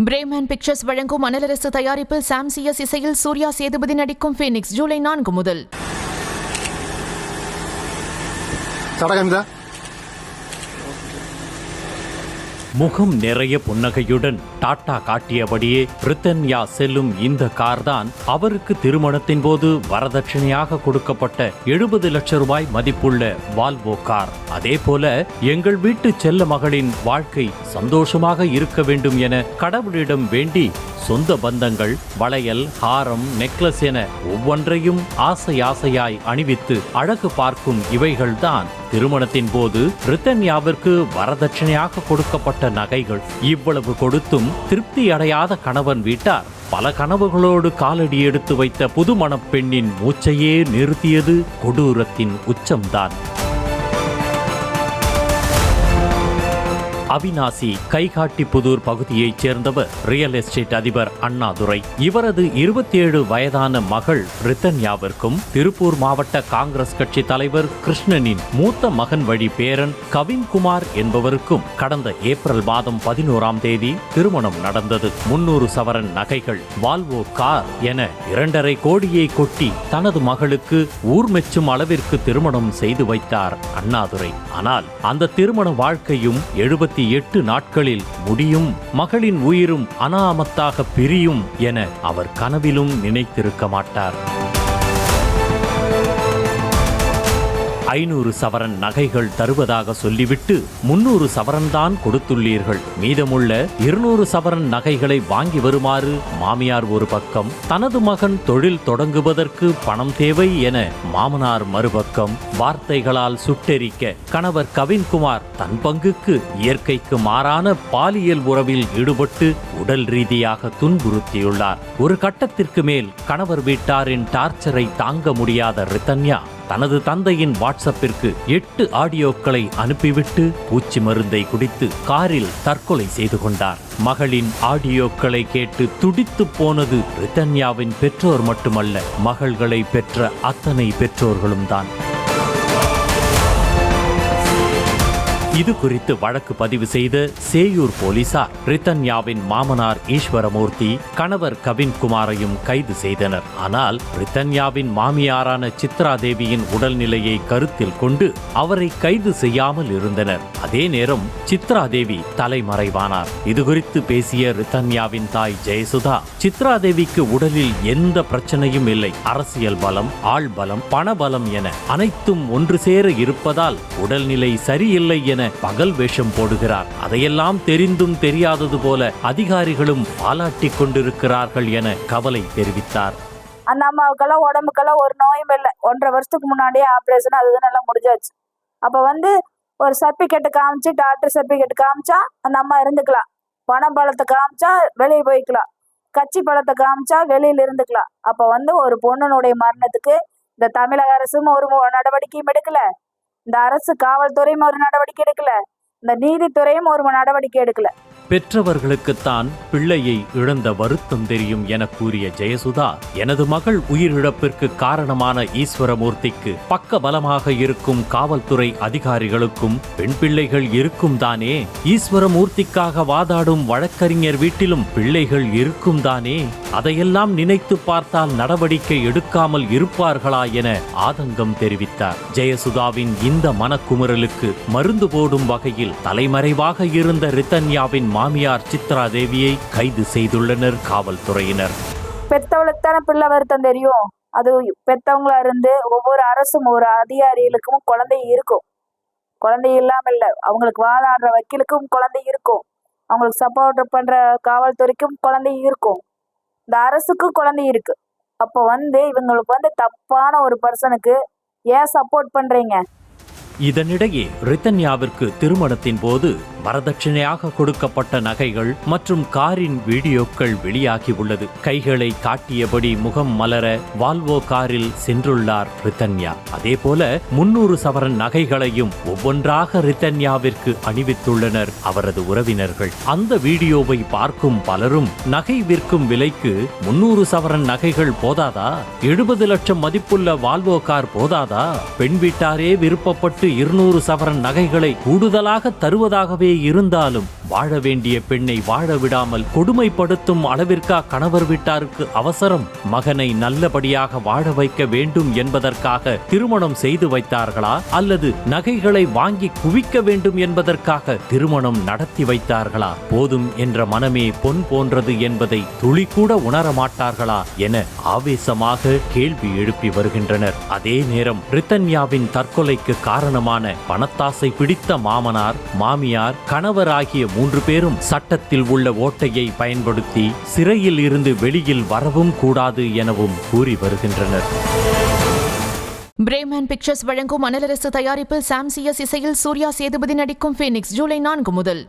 Bremen pictures வழங்கும் அனலரசு தயாரிப்பில் சாம் CS இசையில் சூர்யா சேதுபதி நடிக்கும் ஃபீனிக்ஸ் ஜூலை 4 முதல். முகம் நிறைய புன்னகையுடன் டாட்டா காட்டியபடியே பிரித்தன்யா செல்லும் இந்த கார்தான் அவருக்கு திருமணத்தின் போது வரதட்சணையாக கொடுக்கப்பட்ட 70 லட்சம் ரூபாய் மதிப்புள்ள வால்வோ கார். அதே போல எங்கள் வீட்டு செல்ல மகளின் வாழ்க்கை சந்தோஷமாக இருக்க வேண்டும் என கடவுளிடம் வேண்டி சொந்த பந்தங்கள் வளையல், ஹாரம், நெக்லஸ் என ஒவ்வொன்றையும் ஆசையாய் அணிவித்து அழகு பார்க்கும் இவைகள்தான் திருமணத்தின் போது பிரித்தன்யாவிற்கு வரதட்சணையாக கொடுக்கப்பட்ட நகைகள். இவ்வளவு கொடுத்தும் திருப்தி அடையாத கணவன் வீட்டார் பல கனவுகளோடு காலடி எடுத்து வைத்த புதுமணப் பெண்ணின் மூச்சையே நிறுத்தியது கொடூரத்தின் உச்சம்தான். அவிநாசி கைகாட்டிப்புதூர் பகுதியைச் சேர்ந்தவர் ரியல் எஸ்டேட் அதிபர் அண்ணாதுரை. இவரது 27 வயதான மகள் பிரித்தன்யாவிற்கும் திருப்பூர் மாவட்ட காங்கிரஸ் கட்சி தலைவர் கிருஷ்ணனின் மூத்த மகன் வழி பேரன் கவின்குமார் என்பவருக்கும் கடந்த ஏப்ரல் மாதம் 11ஆம் தேதி திருமணம் நடந்தது. 300 சவரன் நகைகள், வால்வோ கார் என 2.5 கோடியை கொட்டி தனது மகளுக்கு ஊர் மெச்சும் அளவிற்கு திருமணம் செய்து வைத்தார் அண்ணாதுரை. ஆனால் அந்த திருமண வாழ்க்கையும் 78 நாட்களில் முடியும், மகளின் உயிரும் அனாமத்தாக பிரியும் என அவர் கனவிலும் நினைத்திருக்க மாட்டார். 500 சவரன் நகைகள் தருவதாக சொல்லிவிட்டு 300 சவரன் தான் கொடுத்துள்ளீர்கள், மீதமுள்ள 200 சவரன் நகைகளை வாங்கி வருமாறு மாமியார் ஒரு பக்கம், தனது மகன் தொழில் தொடங்குவதற்கு பணம் தேவை என மாமனார் மறுபக்கம் வார்த்தைகளால் சுட்டெரிக்க கணவர் கவின்குமார் தன் பங்குக்கு இயற்கைக்கு மாறான பாலியல் உறவில் ஈடுபட்டு உடல் ரீதியாக துன்புறுத்தியுள்ளார். ஒரு கட்டத்திற்கு மேல் கணவர் வீட்டாரின் டார்ச்சரை தாங்க முடியாத ரித்தன்யா தனது தந்தையின் வாட்ஸ்அப்பிற்கு 8 ஆடியோக்களை அனுப்பிவிட்டு பூச்சி மருந்தை குடித்து காரில் தற்கொலை செய்து கொண்டார். மகளின் ஆடியோக்களை கேட்டு துடித்து போனது ரித்தன்யாவின் பெற்றோர் மட்டுமல்ல, மகள்களை பெற்ற அத்தனை பெற்றோர்களும் தான். இது குறித்து வழக்கு பதிவு செய்த சேயூர் போலீசார் ரித்தன்யாவின் மாமனார் ஈஸ்வரமூர்த்தி, கணவர் கவின்குமாரையும் கைது செய்தனர். ஆனால் ரித்தன்யாவின் மாமியாரான சித்ரா தேவியின் உடல்நிலையை கருத்தில் கொண்டு அவரை கைது செய்யாமல் இருந்தனர். அதே நேரம் சித்ரா தேவி தலைமறைவானார். இது குறித்து பேசிய ரித்தன்யாவின் தாய் ஜெயசுதா, சித்ரா தேவிக்கு உடலில் எந்த பிரச்சனையும் இல்லை, அரசியல் பலம், ஆள் பலம், பணபலம் என அனைத்தும் ஒன்று சேர இருப்பதால் உடல்நிலை சரியில்லை என பகல் வேஷம் போடுகிறார். அதையெல்லாம் தெரிந்தும் தெரியாதது போல அதிகாரிகளும் பாராட்டிக் கொண்டிருக்கிறார்கள் என கவலை தெரிவித்தார். அந்த அம்மாவுக்கெல்லாம் உடம்புக்கெல்லாம் ஒரு நோயும் இல்லை. 1.5 வருஷத்துக்கு முன்னாடியே ஆப்ரேஷன் அதுதான் எல்லாம் முடிஞ்சாச்சு. அப்ப ஒரு சர்டிபிகேட் காமிச்சு, டாக்டர் சர்டிபிகேட் காமிச்சா அந்த அம்மா இருந்துக்கலாம், பணம் பலத்தை காமிச்சா வெளியே போய்க்கலாம், கட்சி பலத்தை காமிச்சா வெளியில இருந்துக்கலாம். அப்ப ஒரு பொண்ணுனுடைய மரணத்துக்கு இந்த தமிழக அரசும் ஒரு நடவடிக்கையும் எடுக்கல, இந்த அரசு காவல்துறையும் ஒரு நடவடிக்கை எடுக்கல, இந்த நீதித்துறையும் ஒரு நடவடிக்கை எடுக்கல. பெற்றவர்களுக்குத்தான் பிள்ளையை இழந்த வருத்தம் தெரியும் என கூறிய ஜெயசுதா, எனது மகள் உயிரிழப்பிற்கு காரணமான ஈஸ்வரமூர்த்திக்கு பக்க பலமாக இருக்கும் காவல்துறை அதிகாரிகளுக்கும் பெண் பிள்ளைகள் இருக்கும் தானே, ஈஸ்வரமூர்த்திக்காக வாதாடும் வழக்கறிஞர் வீட்டிலும் பிள்ளைகள் இருக்கும் தானே, அதையெல்லாம் நினைத்து பார்த்தால் நடவடிக்கை எடுக்காமல் இருப்பார்களா என ஆதங்கம் தெரிவித்தார். ஜெயசுதாவின் இந்த மனக்குமுறலுக்கு மருந்து போடும் வகையில் தலைமறைவாக இருந்த ரித்தன்யாவின் மாமியார் சித்ரா தேவியை கைது செய்துள்ளனர் காவல்துறையினர். பெத்தவளுக்கு தானே பிள்ளை வருத்தம் தெரியும். அது பெத்தவங்களா இருந்து ஒவ்வொரு அரசும் ஒரு அதிகாரிகளுக்கும் குழந்தை இருக்கும், குழந்தை இல்லாம இல்ல, அவங்களுக்கு வாதாடுற வக்கீலுக்கும் குழந்தை இருக்கும், அவங்களுக்கு சப்போர்ட் பண்ற காவல்துறைக்கும் குழந்தை இருக்கும், இந்த அரசுக்கும் குழந்தை இருக்கு. அப்போ இவங்களுக்கு தப்பான ஒரு பர்சனுக்கு ஏன் சப்போர்ட் பண்றீங்க? இதனிடையே ரித்தன்யாவிற்கு திருமணத்தின் போது வரதட்சணையாக கொடுக்கப்பட்ட நகைகள் மற்றும் காரின் வீடியோக்கள் வெளியாகி உள்ளது. கைகளை காட்டியபடி முகம் மலர வால்வோ காரில் சென்றுள்ளார் ரித்தன்யா. அதே போல 300 சவரன் நகைகளையும் ஒவ்வொன்றாக ரித்தன்யாவிற்கு அணிவித்துள்ளனர் அவரது உறவினர்கள். அந்த வீடியோவை பார்க்கும் பலரும் நகை விற்கும் விலைக்கு 300 சவரன் நகைகள் போதாதா, 70 லட்சம் மதிப்புள்ள வால்வோ கார் போதாதா, பெண் வீட்டாரே விருப்பப்பட்டு 200 சவரன் நகைகளை கூடுதலாக தருவதாகவே இருந்தாலும் வாழ வேண்டிய பெண்ணை வாழ விடாமல் கொடுமைப்படுத்தும் அளவிற்கா கணவர் வீட்டாருக்கு அவசரம்? மகனை நல்லபடியாக வாழ வைக்க வேண்டும் என்பதற்காக திருமணம் செய்து வைத்தார்களா, அல்லது நகைகளை வாங்கி குவிக்க வேண்டும் என்பதற்காக திருமணம் நடத்தி வைத்தார்களா? போதும் என்ற மனமே பொன் போன்றது என்பதை துளி கூட உணர மாட்டார்களா என ஆவேசமாக கேள்வி எழுப்பி வருகின்றனர். அதே நேரம் ரித்தன்யாவின் தற்கொலைக்கு காரணமான பணத்தாசை பிடித்த மாமனார், மாமியார், கணவர் ஆகிய 3 பேரும் சட்டத்தில் உள்ள ஓட்டையை பயன்படுத்தி சிறையில் இருந்து வெளியில் வரவும் கூடாது எனவும் கூறி வருகின்றனர். பிரேமன் பிக்சர்ஸ் வழங்கும் மணலரசு தயாரிப்பில் சாம் சிஎஸ் இசையில் சூர்யா சேதுபதி நடிக்கும் ஃபீனிக்ஸ் ஜூலை 4 முதல்.